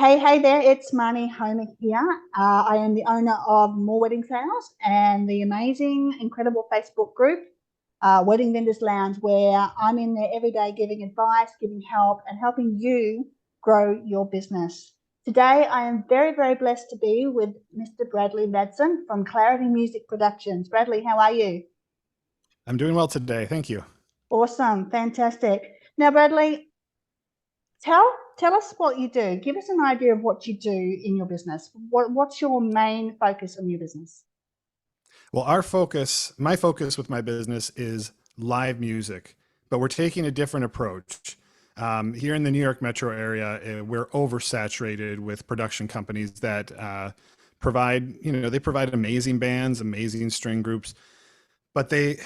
Hey there, it's Maini Homer here. I am the owner of More Wedding Sales and the amazing, incredible Facebook group, Wedding Vendors Lounge, where I'm in there every day giving advice, giving help, and helping you grow your business. Today, I am very, very blessed to be with Mr. Bradley Madsen from Clarity Music Productions. Bradley, how are you? I'm doing well today. Thank you. Awesome, fantastic. Now, Bradley, tell us what you do. Give us an idea of what you do in your business. What's your main focus on your business? Well, my focus with my business is live music, but we're taking a different approach. Here in the New York metro area, we're oversaturated with production companies that they provide amazing bands, amazing string groups, but they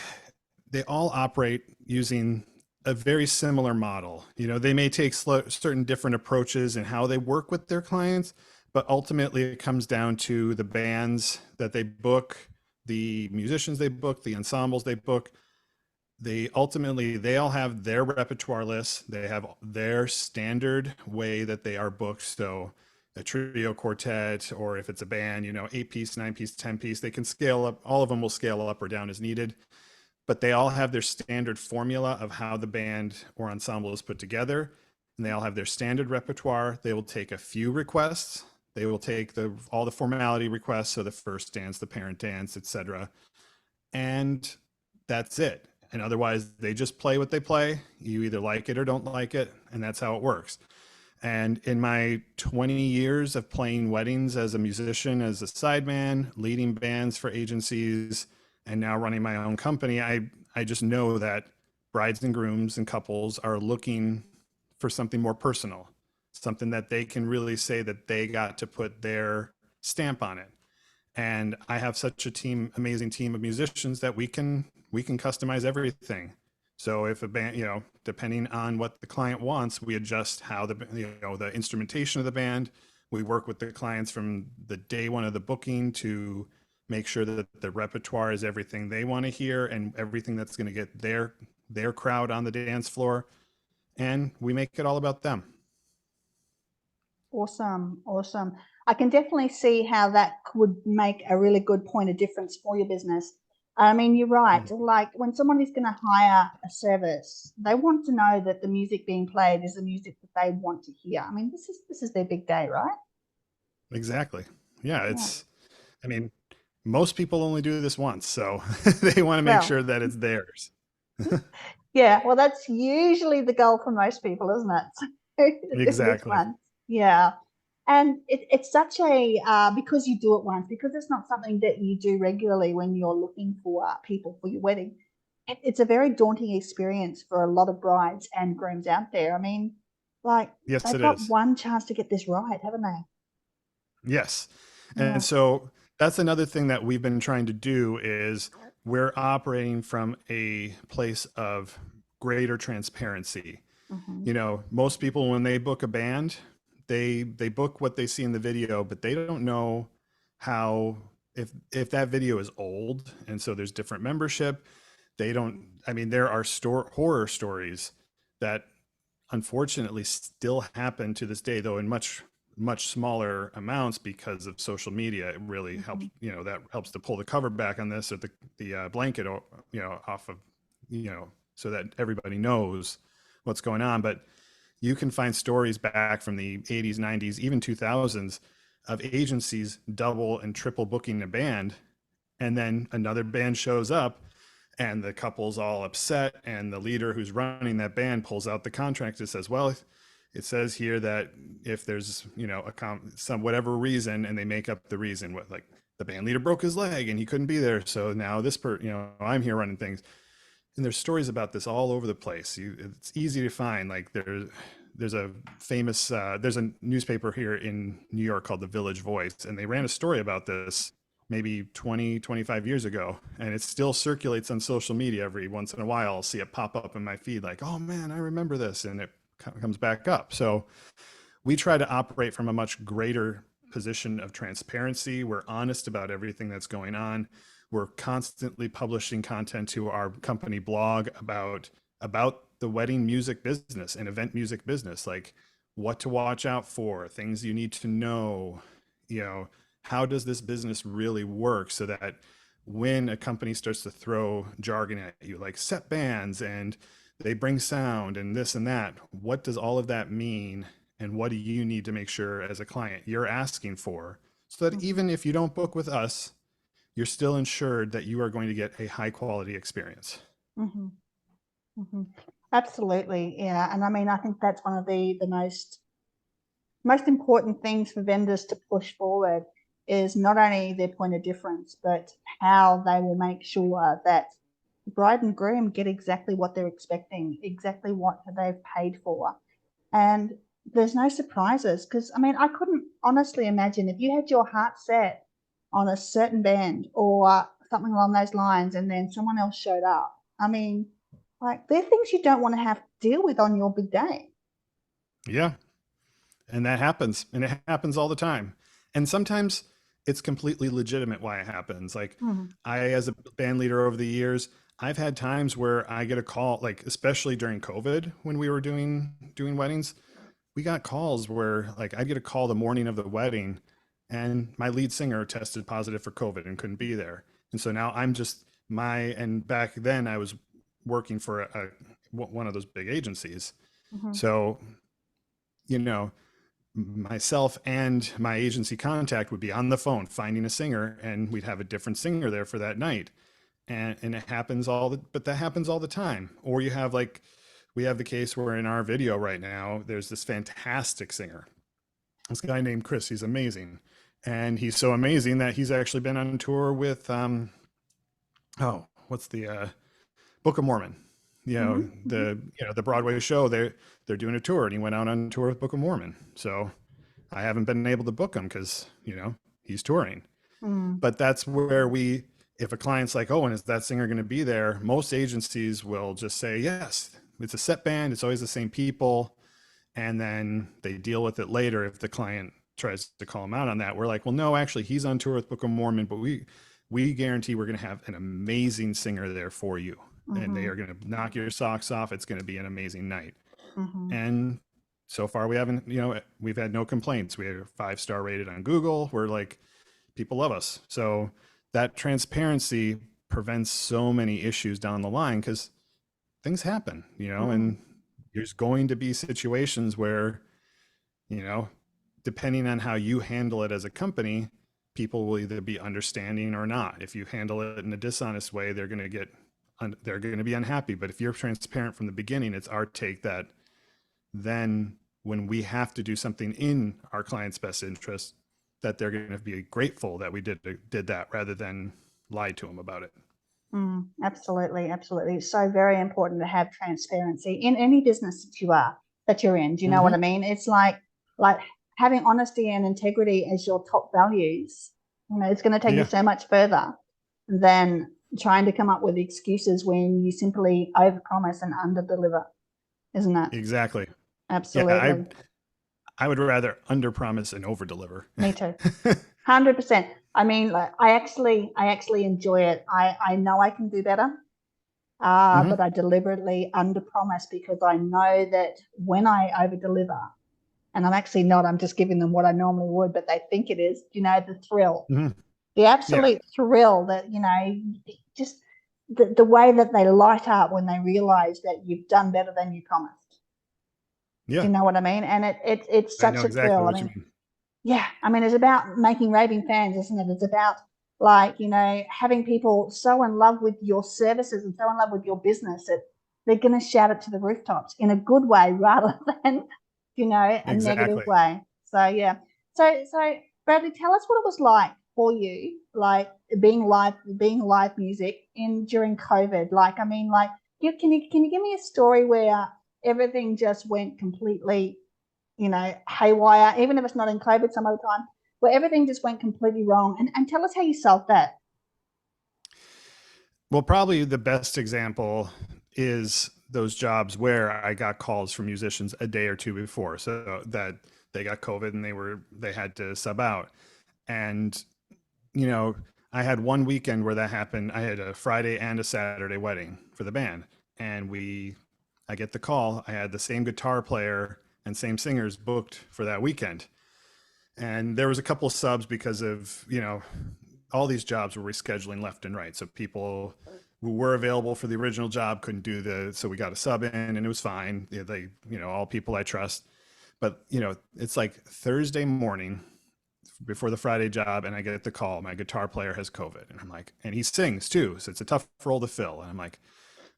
all operate using a very similar model. They may take certain different approaches in how they work with their clients, but ultimately it comes down to the bands that they book, the musicians they book, the ensembles they book. They all have their repertoire lists. They have their standard way that they are booked. So a trio, quartet, or if it's a band, 8 piece, 9 piece, 10 piece, they can scale up. All of them will scale up or down as needed, but they all have their standard formula of how the band or ensemble is put together. And they all have their standard repertoire. They will take a few requests. They will take all the formality requests, so the first dance, the parent dance, etc. And that's it. And otherwise, they just play what they play. You either like it or don't like it, and that's how it works. And in my 20 years of playing weddings as a musician, as a sideman, leading bands for agencies, and now running my own company, I just know that brides and grooms and couples are looking for something more personal, something that they can really say that they got to put their stamp on it. And I have such amazing team of musicians that we can customize everything. So if a band, depending on what the client wants, we adjust how the instrumentation of the band. We work with the clients from the day one of the booking to make sure that the repertoire is everything they want to hear and everything that's going to get their crowd on the dance floor. And we make it all about them. Awesome, awesome. I can definitely see how that would make a really good point of difference for your business. I mean, you're right. Mm. Like when someone is going to hire a service, they want to know that the music being played is the music that they want to hear. I mean, this is their big day, right? Exactly. Yeah, Yeah. I mean, most people only do this once, so they want to make Well, sure that it's theirs. yeah. Well, that's usually the goal for most people, isn't it? So, do this Exactly. one. Yeah. And it's such a because you do it once, because it's not something that you do regularly when you're looking for people for your wedding. It's a very daunting experience for a lot of brides and grooms out there. I mean, like Yes, they've it got is. one chance to get this right, haven't they? Yes. And Yeah. so that's another thing that we've been trying to do is we're operating from a place of greater transparency. Hmm. Most people when they book a band, they book what they see in the video, but they don't know how if that video is old and so there's different membership, they don't I mean there are horror stories that unfortunately still happen to this day, though in much smaller amounts because of social media. It really helps, Hmm. that helps to pull the cover back on this or the blanket, off of, so that everybody knows what's going on. But you can find stories back from the 80s, 90s, even 2000s of agencies double and triple booking a band, and then another band shows up and the couple's all upset, and the leader who's running that band pulls out the contract and says, well, it says here that if there's some whatever reason, and they make up the reason, what, like the band leader broke his leg and he couldn't be there, so now I'm here running things. And there's stories about this all over the place. It's easy to find. Like there's a famous there's a newspaper here in New York called the Village Voice, and they ran a story about this maybe 20-25 years ago, and it still circulates on social media. Every once in a while I'll see it pop up in my feed like, oh man, I remember this, and it comes back up. So we try to operate from a much greater position of transparency. We're honest about everything that's going on. We're constantly publishing content to our company blog about the wedding music business and event music business. Like what to watch out for, things you need to know, how does this business really work, so that when a company starts to throw jargon at you, like set bands and they bring sound and this and that, what does all of that mean? And what do you need to make sure as a client you're asking for, so that even if you don't book with us, you're still ensured that you are going to get a high quality experience. Mm-hmm. Mm-hmm. Absolutely. Yeah. And I mean, I think that's one of the most important things for vendors to push forward, is not only their point of difference, but how they will make sure that the bride and groom get exactly what they're expecting, exactly what they've paid for. And there's no surprises, because I mean, I couldn't honestly imagine if you had your heart set on a certain band or something along those lines and then someone else showed up. I mean, like, they're things you don't want to have to deal with on your big day. Yeah. And that happens, and it happens all the time. And sometimes it's completely legitimate why it happens. Like, Mm-hmm. I, as a band leader over the years, I've had times where I get a call, like especially during COVID when we were doing weddings, we got calls where like I'd get a call the morning of the wedding and my lead singer tested positive for COVID and couldn't be there. And so now I'm just and back then I was working for one of those big agencies. Mm-hmm. So, you know, myself and my agency contact would be on the phone finding a singer, and we'd have a different singer there for that night. And it happens but that happens all the time. Or you have like, we have the case where in our video right now, there's this fantastic singer, this guy named Chris. He's amazing. And he's so amazing that he's actually been on tour with, what's the, Book of Mormon, Mm-hmm. the Broadway show, they're doing a tour, and he went out on tour with Book of Mormon. So I haven't been able to book him because, he's touring. Mm-hmm. But that's where if a client's like, oh, and is that singer going to be there? Most agencies will just say, yes, it's a set band. It's always the same people. And then they deal with it later. If the client tries to call him out on that, we're like, well, no, actually he's on tour with Book of Mormon, but we guarantee we're going to have an amazing singer there for you. And they are going to knock your socks off. It's going to be an amazing night. Mm-hmm. And so far we haven't, we've had no complaints. We have 5-star rated on Google. We're like, people love us. So that transparency prevents so many issues down the line, because things happen, Mm-hmm. and there's going to be situations where, depending on how you handle it as a company, people will either be understanding or not. If you handle it in a dishonest way, they're going to be unhappy. But if you're transparent from the beginning, it's our take that then when we have to do something in our client's best interest, that they're going to be grateful that we did that rather than lie to them about it. Absolutely, absolutely. It's so very important to have transparency in any business that you're in. Do you know what I mean? It's like having honesty and integrity as your top values. It's going to take you so much further than trying to come up with excuses when you simply overpromise and underdeliver, isn't it? Exactly. Absolutely. Yeah, I would rather underpromise and overdeliver. Me too. 100%. I mean, like, I actually enjoy it. I know I can do better, but I deliberately underpromise, because I know that when I overdeliver, and I'm actually not, I'm just giving them what I normally would, but they think it is, the thrill, the absolute thrill that, just the way that they light up when they realize that you've done better than you promised. Yeah. Do you know what I mean? And it's such a thrill. What you mean. Yeah, I mean, it's about making raving fans, isn't it? It's about, like, having people so in love with your services and so in love with your business that they're going to shout it to the rooftops in a good way rather than, a negative way. So, yeah. So Bradley, tell us what it was like for you, like being live music during COVID. Like, I mean, like, can you give me a story where everything just went completely, haywire, even if it's not in COVID some other time, where everything just went completely wrong, and tell us how you solved that. Well, probably the best example is those jobs where I got calls from musicians a day or two before, so that they got COVID and they had to sub out. And, I had one weekend where that happened. I had a Friday and a Saturday wedding for the band, and I get the call. I had the same guitar player and same singers booked for that weekend. And there was a couple of subs because of, all these jobs were rescheduling left and right. So people who were available for the original job couldn't do so we got a sub in, and it was fine. They, all people I trust. But, it's like Thursday morning before the Friday job, and I get the call, my guitar player has COVID. And I'm like, and he sings too. So it's a tough role to fill. And I'm like,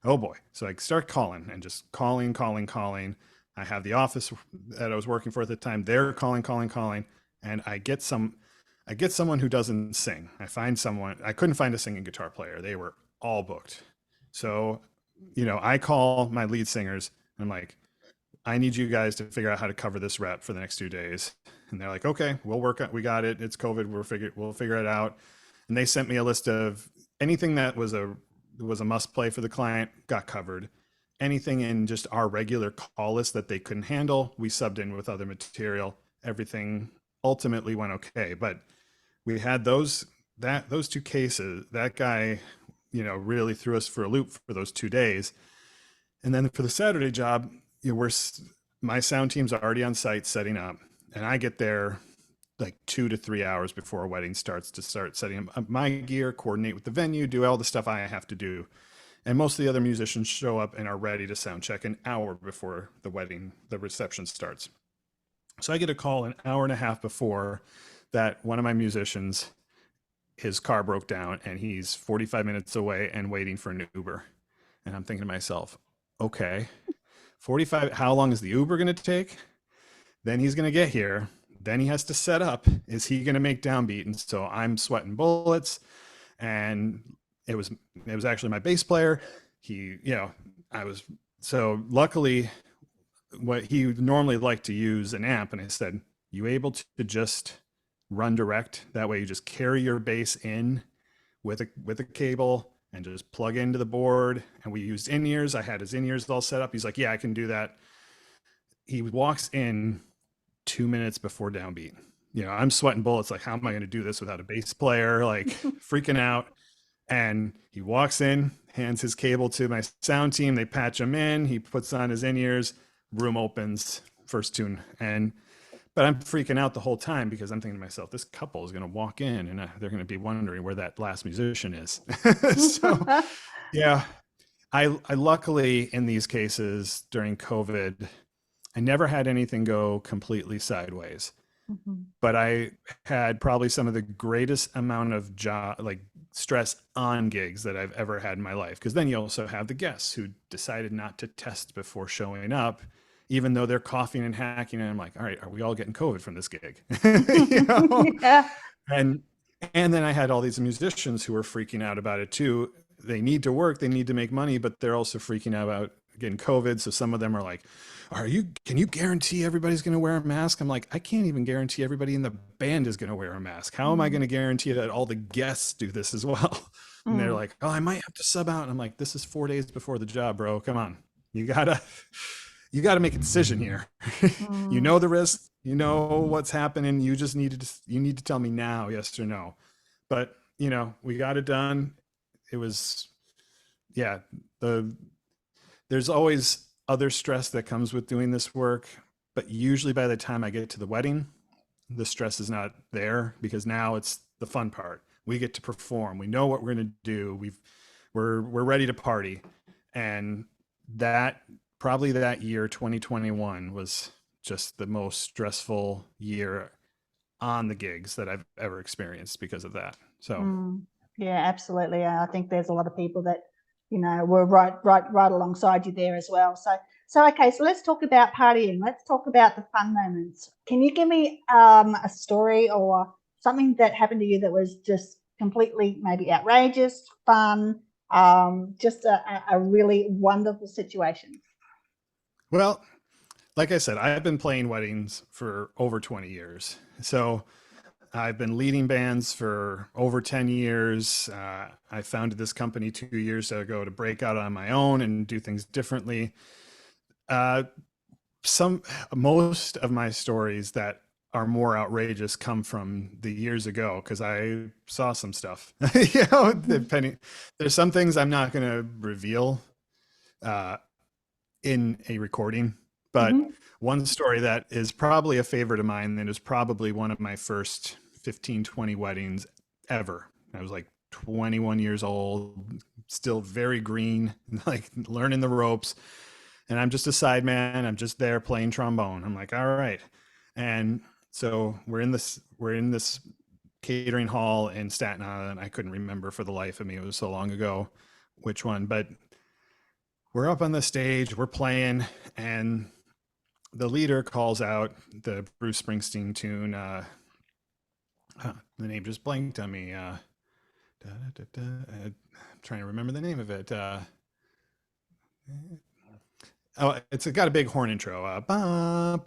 oh boy. So I start calling and just calling. I have the office that I was working for at the time. They're calling. And I get someone who doesn't sing. I find someone. I couldn't find a singing guitar player. They were all booked. So, I call my lead singers and I'm like, I need you guys to figure out how to cover this rep for the next 2 days. And they're like, okay, we'll work on, we got it. It's COVID. We'll figure it out. And they sent me a list of anything that was a must play for the client got covered. Anything in just our regular call list that they couldn't handle, we subbed in with other material. Everything ultimately went okay. But we had those 2 cases. That guy, really threw us for a loop for those 2 days. And then for the Saturday job, my sound team's already on site setting up, and I get there like 2 to 3 hours before a wedding starts to start setting up my gear, coordinate with the venue, do all the stuff I have to do. And most of the other musicians show up and are ready to sound check an hour before the reception starts. So I get a call an hour and a half before that one of my musicians, his car broke down and he's 45 minutes away and waiting for an Uber. And I'm thinking to myself, okay, 45, how long is the Uber going to take? Then he's going to get here. Then he has to set up. Is he going to make downbeat? And so I'm sweating bullets. And it was actually my bass player. So luckily what he would normally like to use an amp. And I said, you able to just run direct? That way you just carry your bass in with a cable and just plug into the board. And we used in-ears. I had his in-ears all set up. He's like, yeah, I can do that. He walks in 2 minutes before downbeat. I'm sweating bullets. Like, how am I going to do this without a bass player? Like freaking out. And he walks in, hands his cable to my sound team. They patch him in. He puts on his in-ears, room opens, first tune. But I'm freaking out the whole time because I'm thinking to myself, this couple is going to walk in and they're going to be wondering where that last musician is. So yeah, I luckily in these cases during COVID, I never had anything go completely sideways, but I had probably some of the greatest amount of stress on gigs that I've ever had in my life. Cause then you also have the guests who decided not to test before showing up, even though they're coughing and hacking. And I'm like, all right, are we all getting COVID from this gig? Yeah. And then I had all these musicians who were freaking out about it too. They need to work, they need to make money, but they're also freaking out about getting COVID. So some of them are like, can you guarantee everybody's going to wear a mask? I'm like, I can't even guarantee everybody in the band is going to wear a mask. How am I going to guarantee that all the guests do this as well? And they're like, oh, I might have to sub out. And I'm like, this is 4 days before the job, bro. Come on. You gotta make a decision here. You know the risk, you know what's happening. You just need to tell me now, yes or no. But we got it done. It was, there's always other stress that comes with doing this work, but usually by the time I get to the wedding, the stress is not there because now it's the fun part. We get to perform. We know what we're going to do. We're ready to party. And that year, 2021, was just the most stressful year on the gigs that I've ever experienced because of that. So yeah, absolutely. I think there's a lot of people that were right alongside you there as well. So okay, so let's talk about partying. Let's talk about the fun moments. Can you give me a story or something that happened to you that was just completely maybe outrageous, fun, just a really wonderful situation? Well, like I said, I've been playing weddings for over 20 years. So I've been leading bands for over 10 years. I founded this company 2 years ago to break out on my own and do things differently. Most of my stories that are more outrageous come from the years ago because I saw some stuff. There's some things I'm not going to reveal in a recording But Hmm. one story that is probably a favorite of mine, and is probably one of my first 15, 20 weddings ever. I was like 21 years old, still very green, like learning the ropes. And I'm just a side man. I'm just there playing trombone. I'm like, all right. And so we're in this catering hall in Staten Island. I couldn't remember for the life of me. It was so long ago which one, but we're up on the stage, we're playing, and the leader calls out the Bruce Springsteen tune. The name just blanked on me. I'm trying to remember the name of it. Oh, it's got a big horn intro. My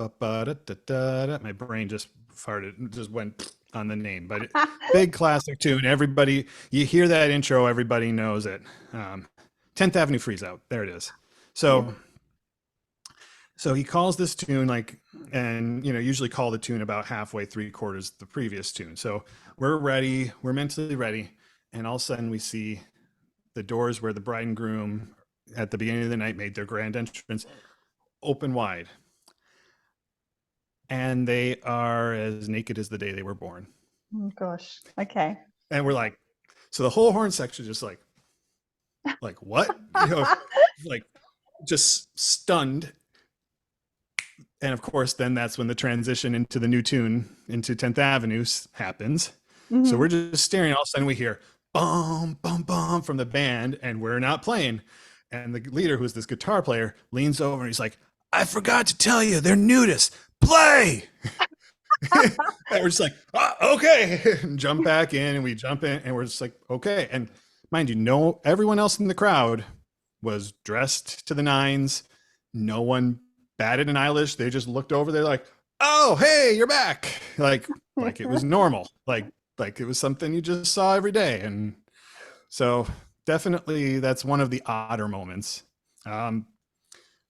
brain just farted, just went on the name, but big classic tune. Everybody, you hear that intro, everybody knows it. 10th Avenue Freeze Out. There it is. Yep. So he calls this tune like, and usually call the tune about halfway, three quarters the previous tune. So we're ready, we're mentally ready, and all of a sudden we see the doors where the bride and groom at the beginning of the night made their grand entrance open wide, and they are as naked as the day they were born. Oh gosh. Okay. And we're like, so the whole horn section just like what, like just stunned. And of course, then that's when the transition into the new tune, into 10th Avenue, happens. Mm-hmm. So we're just staring. All of a sudden, we hear bum, bum, bum from the band, and we're not playing. And the leader, who's this guitar player, leans over and he's like, I forgot to tell you, they're nudists. Play! And we're just like, okay. And jump back in, and we jump in, and we're just like, okay. And mind you, everyone else in the crowd was dressed to the nines. No one batted an eyelash. They just looked over. They're like, oh, hey, you're back. Like it was normal. Like it was something you just saw every day. And so definitely that's one of the odder moments.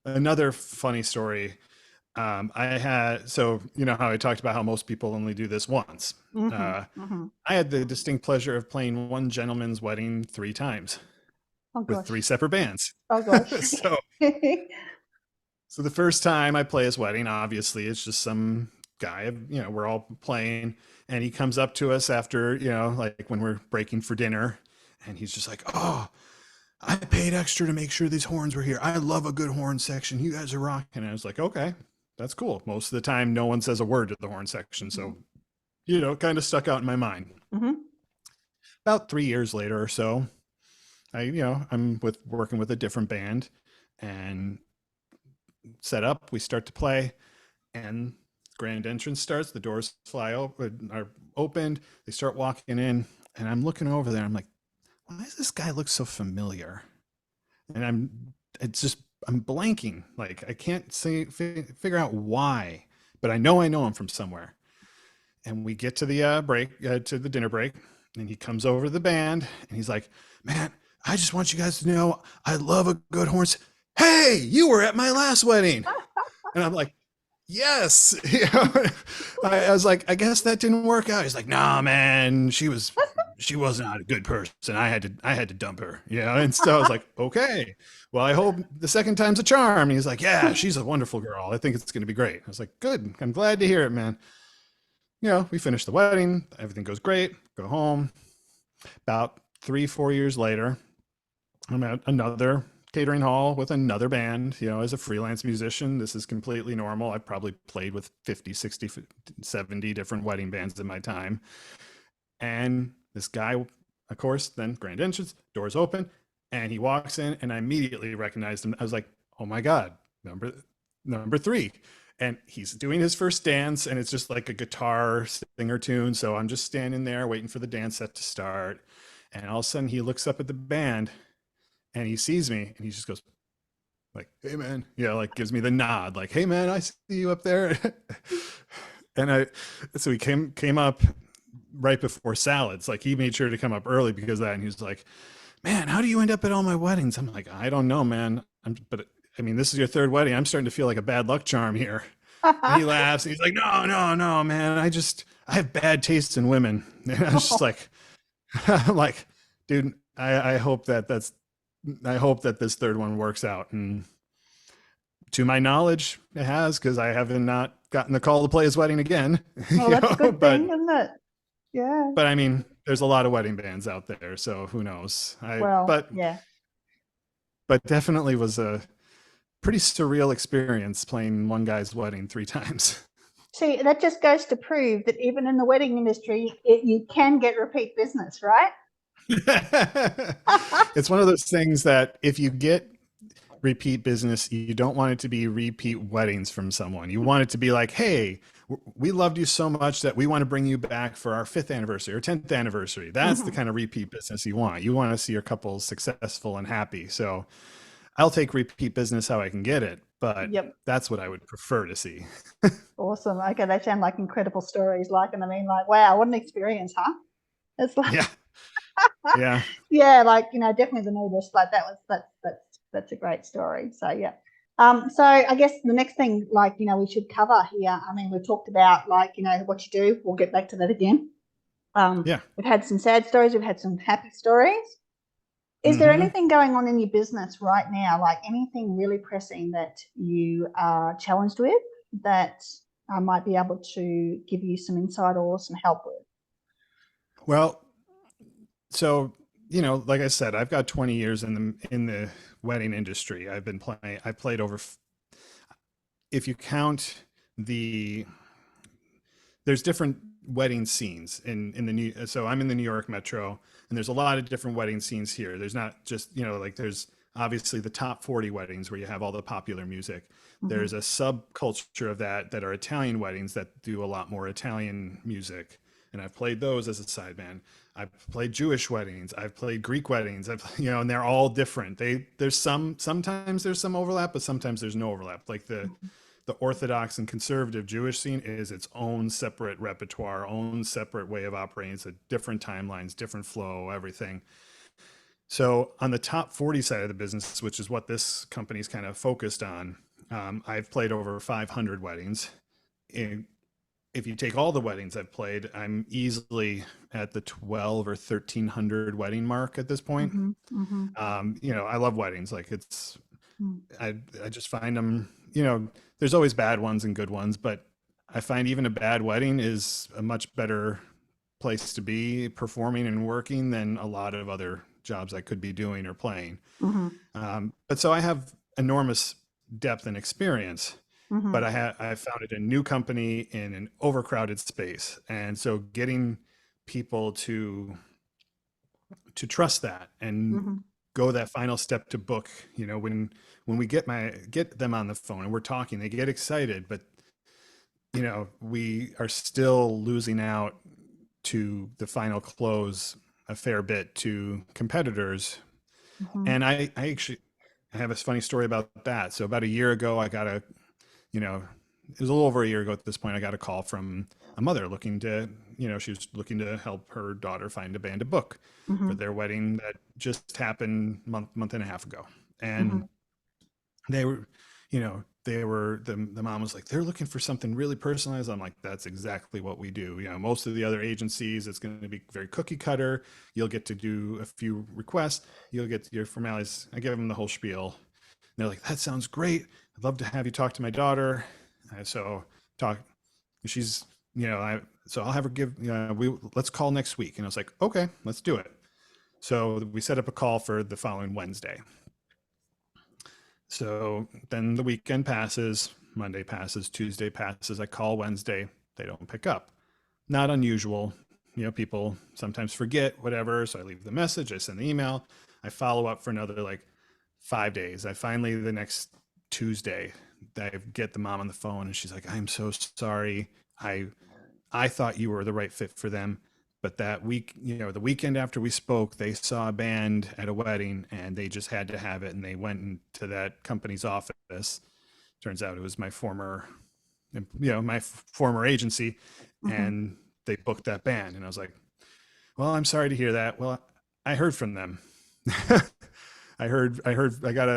Another funny story. So how I talked about how most people only do this once. I had the distinct pleasure of playing one gentleman's wedding 3 times with 3 separate bands. Oh gosh. So the first time I play his wedding, obviously it's just some guy, we're all playing, and he comes up to us after, like when we're breaking for dinner, and he's just like, oh, I paid extra to make sure these horns were here. I love a good horn section. You guys are rocking. And I was like, okay, that's cool. Most of the time, no one says a word to the horn section. So, kind of stuck out in my mind. Mm-hmm. About 3 years later or so, I'm working with a different band, and set up, we start to play, and grand entrance starts, the doors are opened, they start walking in, and I'm looking over there, I'm like, why does this guy look so familiar? And I'm blanking, like I can't figure out why, but I know him from somewhere. And we get to the to the dinner break, and he comes over to the band, and he's like, man, I just want you guys to know I love a good horn. Hey, you were at my last wedding. And I'm like, yes. I was like, I guess that didn't work out. He's like, nah, man, she was not a good person. I had to dump her. And so I was like, okay, well, I hope the second time's a charm. And he's like, yeah, she's a wonderful girl. I think it's going to be great. I was like, good. I'm glad to hear it, man. We finish the wedding. Everything goes great. Go home. About 3-4 years later, I'm at another catering hall with another band. As a freelance musician, this is completely normal. I've probably played with 50, 60, 70 different wedding bands in my time. And this guy, of course, then grand entrance, doors open, and he walks in, and I immediately recognized him. I was like, oh my God, number 3. And he's doing his first dance, and it's just like a guitar singer tune. So I'm just standing there waiting for the dance set to start. And all of a sudden he looks up at the band, and he sees me, and he just goes like, hey man, like gives me the nod, like, hey man, I see you up there. And so he came up right before salads. Like, he made sure to come up early because of that. And he was like, man, how do you end up at all my weddings? I'm like, I don't know, man. But I mean, this is your 3rd wedding. I'm starting to feel like a bad luck charm here. And he laughs, and he's like, no, man. I have bad taste in women. And I was just like, I'm like, dude, I hope that this 3rd one works out. And To my knowledge, it has, because I haven't not gotten the call to play his wedding again. Well, that's a good thing, isn't it? Yeah. But I mean, there's a lot of wedding bands out there, so who knows? Well, yeah. But definitely was a pretty surreal experience playing one guy's wedding 3 times. See, that just goes to prove that even in the wedding industry, you can get repeat business, right? It's one of those things that if you get repeat business, you don't want it to be repeat weddings from someone. You want it to be like, hey, we loved you so much that we want to bring you back for our 5th anniversary or 10th anniversary. That's the kind of repeat business you want. You want to see your couple successful and happy. So I'll take repeat business how I can get it, but Yep. that's what I would prefer to see. Awesome. Okay, they sound like incredible stories. Like, and I mean, like, wow, what an experience, huh? It's like, Yeah. Yeah. yeah, like, you know, definitely the nudist. Like that's a great story. So yeah. So I guess the next thing, like, you know, we should cover here. I mean, we've talked about, like, you know, what you do. We'll get back to that again. Yeah. We've had some sad stories. We've had some happy stories. Is there anything going on in your business right now, like anything really pressing that you are challenged with that I might be able to give you some insight or some help with? Well, so, you know, like I said, I've got 20 years in the wedding industry. I played over, if you count the, there's different wedding scenes in the new, so I'm in the New York Metro, and there's a lot of different wedding scenes here. There's not just, you know, like there's obviously the top 40 weddings where you have all the popular music. There's a subculture of that are Italian weddings that do a lot more Italian music. And I've played those as a side band. I've played Jewish weddings. I've played Greek weddings. You know, and they're all different. Sometimes there's some overlap, but sometimes there's no overlap. Like the Orthodox and conservative Jewish scene is its own separate repertoire, own separate way of operating. It's a different timelines, different flow, everything. So on the top 40 side of the business, which is what this company's kind of focused on, I've played over 500 weddings. And if you take all the weddings I've played, I'm easily at the 12 or 1300 wedding mark at this point. You know, I love weddings. Like I just find them, you know, there's always bad ones and good ones, but I find even a bad wedding is a much better place to be performing and working than a lot of other jobs I could be doing or playing. But so I have enormous depth and experience, but I founded a new company in an overcrowded space. And so getting people to trust that and go that final step to book, you know, when we get them on the phone and we're talking, they get excited, but you know, we are still losing out to the final close a fair bit to competitors. And I have a funny story about that. So about a year ago, I got you know, it was a little over a year ago at this point, I got a call from a mother looking to, you know, she was looking to help her daughter find a band to book for their wedding that just happened month and a half ago. And they were, you know, the mom was like, they're looking for something really personalized. I'm like, that's exactly what we do. You know, most of the other agencies, it's going to be very cookie cutter. You'll get to do a few requests. You'll get your formalities. I give them the whole spiel. And they're like, that sounds great. I'd love to have you talk to my daughter. She's, you know, so I'll have her give, you know, let's call next week. And I was like, okay, let's do it. So we set up a call for the following Wednesday. So then the weekend passes, Monday passes, Tuesday passes. I call Wednesday, they don't pick up. Not unusual. You know, people sometimes forget, whatever. So I leave the message, I send the email, I follow up for another like 5 days. I finally, the next Tuesday, I get the mom on the phone and she's like, I'm so sorry. I thought you were the right fit for them. But that week, you know, the weekend after we spoke, they saw a band at a wedding and they just had to have it. And they went into that company's office. Turns out it was my former agency, and they booked that band. And I was like, well, I'm sorry to hear that. Well, I heard from them. I got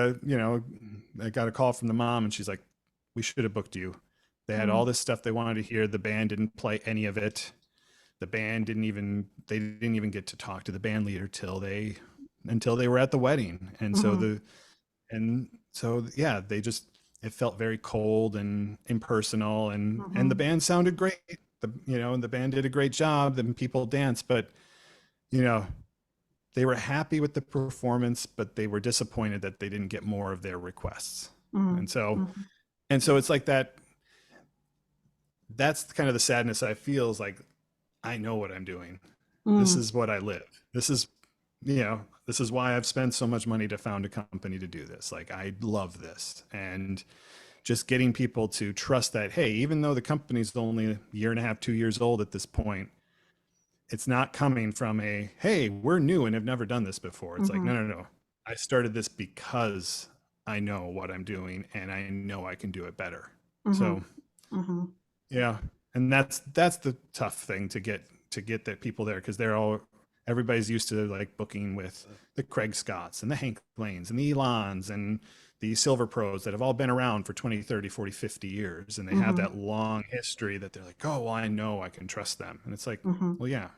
a call from the mom and she's like, we should have booked you. They had all this stuff they wanted to hear. The band didn't play any of it. The band didn't even get to talk to the band leader until they were at the wedding. And so it felt very cold and impersonal, and the Mm-hmm. band sounded great. And the band did a great job, and people danced, but you know, they were happy with the performance, but they were disappointed that they didn't get more of their requests. And so, Mm-hmm. it's like that. That's kind of the sadness I feel, is like, I know what I'm doing. This Mm-hmm. is what I live. This is why I've spent so much money to found a company to do this. Like, I love this. And just getting people to trust that, hey, even though the company's only a year and a half, 2 years old at this point, it's not coming from a, hey, we're new and have never done this before. It's like, Mm-hmm. no, no, no. I started this because I know what I'm doing and I know I can do it better. Mm-hmm. So Mm-hmm. yeah, and that's the tough thing to get that people there, because everybody's used to like booking with the Craig Scotts and the Hank Lanes and the Elons and the Silver Pros that have all been around for 20, 30, 40, 50 years, and they have Mm-hmm. that long history that they're like, oh, well, I know I can trust them. And it's like, Mm-hmm. well, yeah,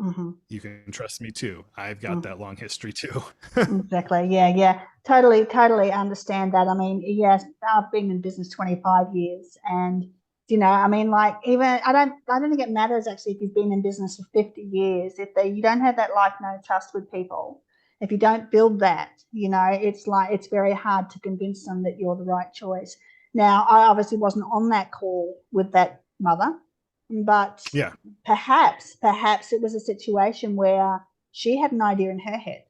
Mm-hmm. you can trust me too. I've got that long history too. Exactly. Yeah, yeah. Totally, totally understand that. I mean, yes, I've been in business 25 years, and I mean, like, even I don't think it matters actually if you've been in business for 50 years. If you don't have that like no trust with people, if you don't build that, it's like it's very hard to convince them that you're the right choice. Now, I obviously wasn't on that call with that mother, but Yeah. perhaps it was a situation where she had an idea in her head,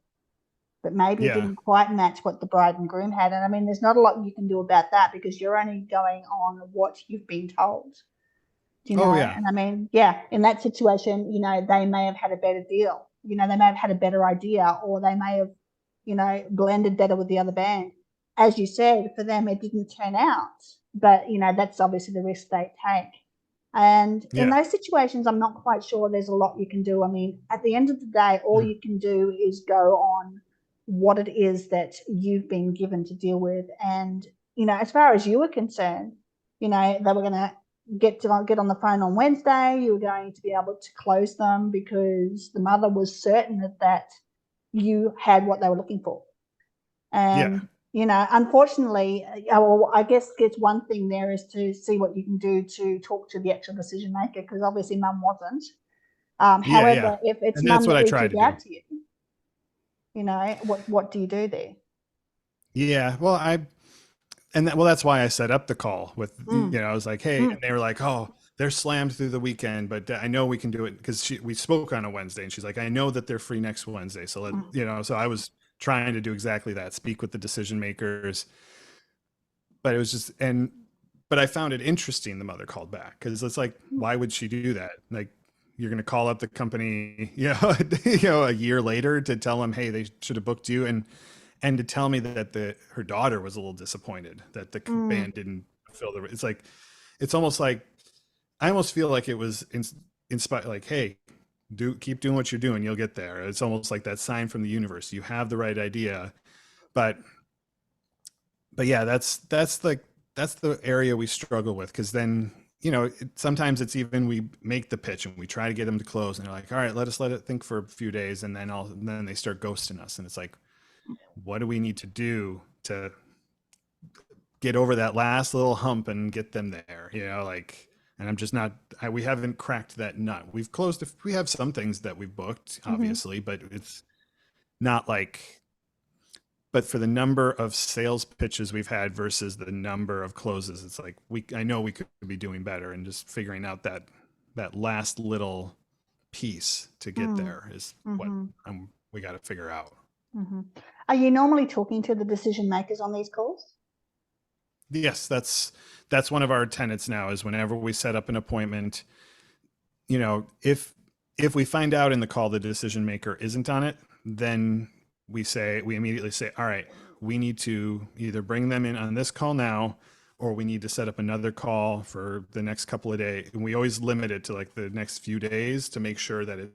but maybe it Yeah. didn't quite match what the bride and groom had. And I mean, there's not a lot you can do about that because you're only going on what you've been told, Oh yeah. And I mean, yeah, in that situation, they may have had a better deal. They may have had a better idea, or they may have, blended better with the other band. As you said, for them, it didn't turn out, but that's obviously the risk they take. And in Yeah. those situations, I'm not quite sure there's a lot you can do. I mean, at the end of the day, all you can do is go on what it is that you've been given to deal with. And, as far as you were concerned, they were going to get on the phone on Wednesday. You were going to be able to close them because the mother was certain that you had what they were looking for. Yeah. And unfortunately, well, I guess it's one thing there is to see what you can do to talk to the actual decision maker, because obviously mum wasn't. Yeah. Yeah. However, if it's And that's mum what that I try reaches to do. out to you, what do you do there? Yeah. Well, that's why I set up the call with, Mm, I was like, hey, and mm, they were like, oh, they're slammed through the weekend, but I know we can do it, because we spoke on a Wednesday, and she's like, I know that they're free next Wednesday. So mm, so I was trying to do exactly that, speak with the decision makers, but it was just, but I found it interesting. The mother called back, because it's like, mm, why would she do that? Like, you're going to call up the company, a year later to tell them, hey, they should have booked you. And to tell me that her daughter was a little disappointed that the mm, band didn't fill the. It's like, it's almost like, I almost feel like it was inspired. Like, hey, keep doing what you're doing, you'll get there. It's almost like that sign from the universe. You have the right idea, but yeah, that's the area we struggle with, because then sometimes it's even, we make the pitch and we try to get them to close, and they're like, all right, let it think for a few days, and then they start ghosting us, and it's like, what do we need to do to get over that last little hump and get them there? Like, and I'm just not, we haven't cracked that nut. We have some things that we've booked, mhm. obviously, but it's not like, but for the number of sales pitches we've had versus the number of closes, it's like, I know we could be doing better, and just figuring out that last little piece to get Mm, there is what mhm, we got to figure out. mhm. Are you normally talking to the decision makers on these calls? Yes, that's one of our tenets now, is whenever we set up an appointment, if we find out in the call the decision maker isn't on it, then we immediately say, all right, we need to either bring them in on this call now, or we need to set up another call for the next couple of days. And we always limit it to like the next few days to make sure that it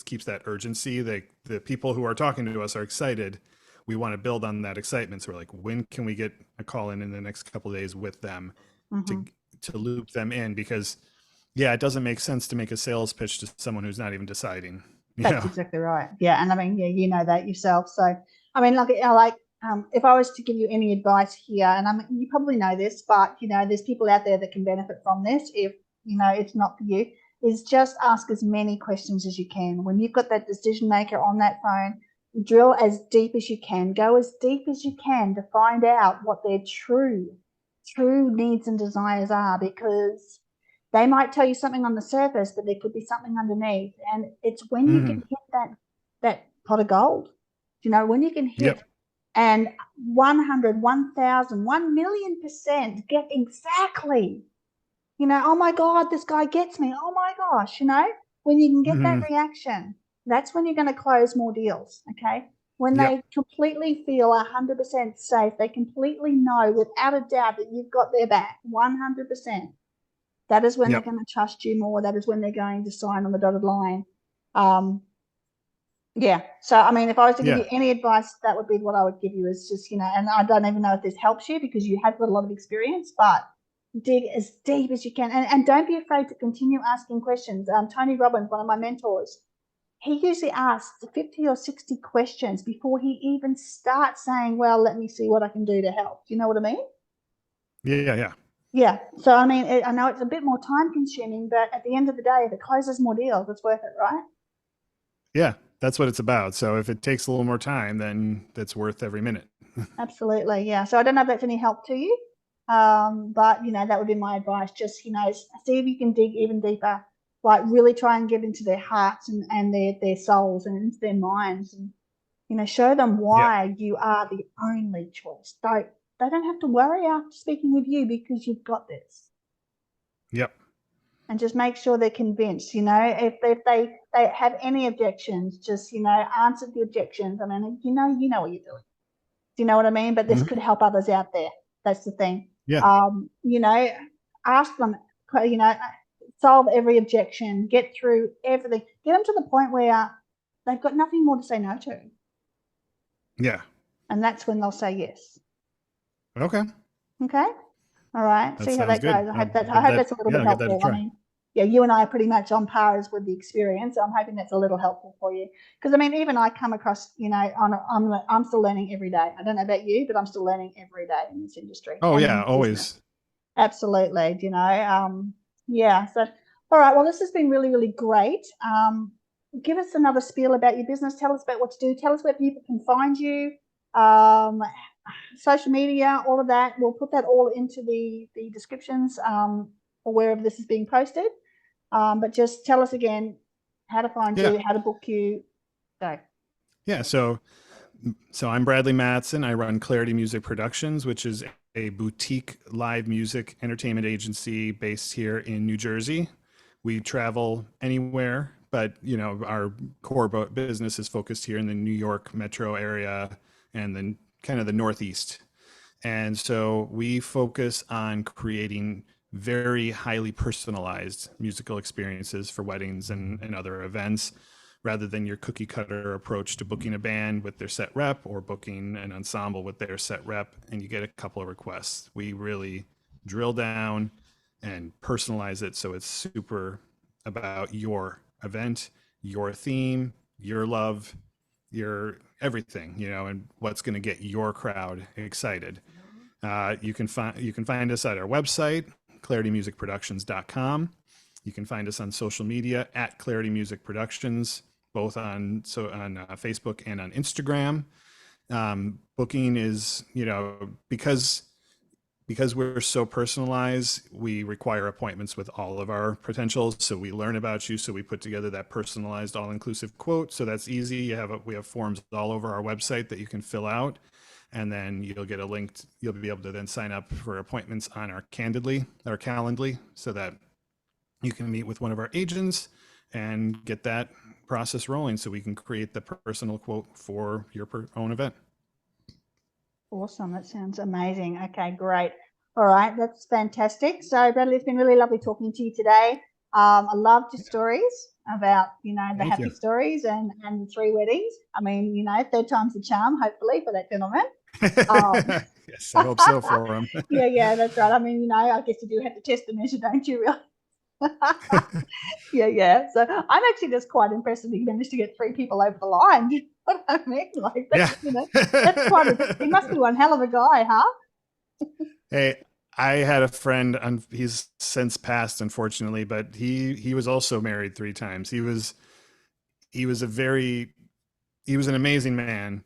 keeps that urgency. The people who are talking to us are excited. We want to build on that excitement. So we're like, when can we get a call in the next couple of days with them to Mhm. loop them in? Because yeah, it doesn't make sense to make a sales pitch to someone who's not even deciding. That's exactly right. Yeah, and I mean, yeah, you know that yourself. So, I mean, like, if I was to give you any advice here, and you probably know this, but there's people out there that can benefit from this. If it's not for you, is just ask as many questions as you can. When you've got that decision maker on that phone, drill as deep as you can. Go as deep as you can to find out what their true needs and desires are, because they might tell you something on the surface, but there could be something underneath. And it's when you can hit that pot of gold, when you can hit and 100, 1,000, 1,000,000% get exactly, oh my God, this guy gets me. Oh my gosh, when you can get that reaction, that's when you're going to close more deals. Okay. When they completely feel 100% safe, they completely know without a doubt that you've got their back 100%. That is when they're going to trust you more. That is when they're going to sign on the dotted line. So, I mean, if I was to give you any advice, that would be what I would give you, is just, and I don't even know if this helps you because you have got a lot of experience, but dig as deep as you can. And don't be afraid to continue asking questions. Tony Robbins, one of my mentors, he usually asks 50 or 60 questions before he even starts saying, well, let me see what I can do to help. Do you know what I mean? Yeah. So, I mean, I know it's a bit more time consuming, but at the end of the day, if it closes more deals, it's worth it, right? Yeah, that's what it's about. So if it takes a little more time, then that's worth every minute. Absolutely. Yeah. So I don't know if that's any help to you. But, that would be my advice. Just, see if you can dig even deeper, like really try and get into their hearts and their souls and into their minds, and, show them why you are the only choice. They don't have to worry after speaking with you because you've got this. Yep. And just make sure they're convinced, if they have any objections, just, answer the objections. I mean, you know what you're doing. Do you know what I mean? But this could help others out there. That's the thing. Yeah. Ask them, solve every objection, get through everything, get them to the point where they've got nothing more to say no to. Yeah. And that's when they'll say yes. Okay. Okay. All right. See how that goes. I hope that's a little bit helpful. I mean, you and I are pretty much on par with the experience. I'm hoping that's a little helpful for you. Because, I mean, even I come across, I'm still learning every day. I don't know about you, but I'm still learning every day in this industry. Oh, yeah, always. Absolutely. So, all right. Well, this has been really, really great. Give us another spiel about your business. Tell us about what you do. Tell us where people can find you. Social media, all of that. We'll put that all into the descriptions or wherever this is being posted. But just tell us again how to find you, how to book you. Go. Yeah. So I'm Bradley Madsen. I run Clarity Music Productions, which is a boutique live music entertainment agency based here in New Jersey. We travel anywhere, but our core business is focused here in the New York metro area and then kind of the Northeast. And so we focus on creating very highly personalized musical experiences for weddings and other events, rather than your cookie cutter approach to booking a band with their set rep or booking an ensemble with their set rep and you get a couple of requests. We really drill down and personalize it so it's super about your event, your theme, your love, your everything, and what's going to get your crowd excited. You can find us at our website, claritymusicproductions.com. You can find us on social media at Clarity Music Productions, both on Facebook and on Instagram. Booking is, because we're so personalized, we require appointments with all of our potentials. So we learn about you. So we put together that personalized all-inclusive quote. So that's easy. We have forms all over our website that you can fill out. And then you'll get a link. You'll be able to then sign up for appointments on our Calendly, so that you can meet with one of our agents and get that process rolling so we can create the personal quote for your own event. Awesome. That sounds amazing. Okay, great. All right, that's fantastic. So, Bradley, it's been really lovely talking to you today. I loved your stories about, the happy stories and the 3 weddings. I mean, third time's the charm, hopefully, for that gentleman. Yes, I hope so for him. Yeah, that's right. I mean, I guess you do have to test the measure, don't you, really? Yeah. So I'm actually just quite impressed that he managed to get 3 people over the line. You know what I mean? Like Yeah. that's, that's quite he must be one hell of a guy, huh? Hey, I had a friend, he's since passed, unfortunately, but he was also married 3 times. He was a very he was an amazing man,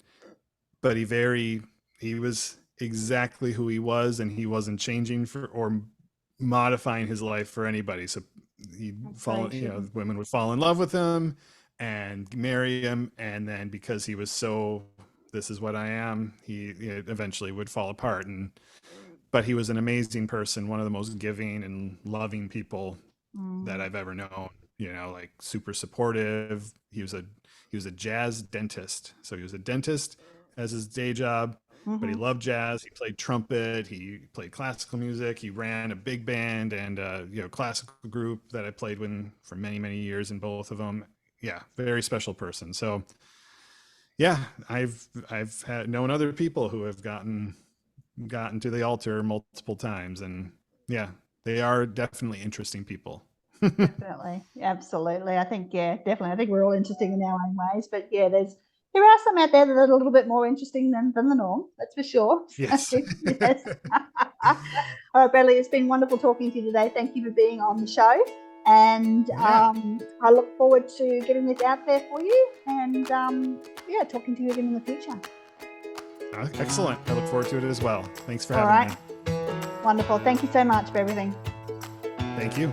but he was exactly who he was, and he wasn't changing for or modifying his life for anybody. So he'd That's so fall, true. women would fall in love with him and marry him, and then because he was so, this is what I am, he eventually would fall apart. And but he was an amazing person, one of the most giving and loving people that Mm, I've ever known. Like super supportive. He was a jazz dentist, so he was a dentist as his day job, but he hmm. loved jazz. He played trumpet. He played classical music. He ran a big band and classical group that I played with for many years in both of them. Yeah, very special person. So yeah, I've had known other people who have gotten to the altar multiple times, and yeah, they are definitely interesting people. Definitely. Absolutely. I think, yeah, definitely. I think we're all interesting in our own ways. But yeah, there are some out there that are a little bit more interesting than the norm, that's for sure. Yes. So, yes. All right, Bradley, it's been wonderful talking to you today. Thank you for being on the show. And Yeah. I look forward to getting this out there for you and yeah, talking to you again in the future. Excellent. I look forward to it as well. Thanks for All having right. me. Wonderful. Thank you so much for everything. Thank you.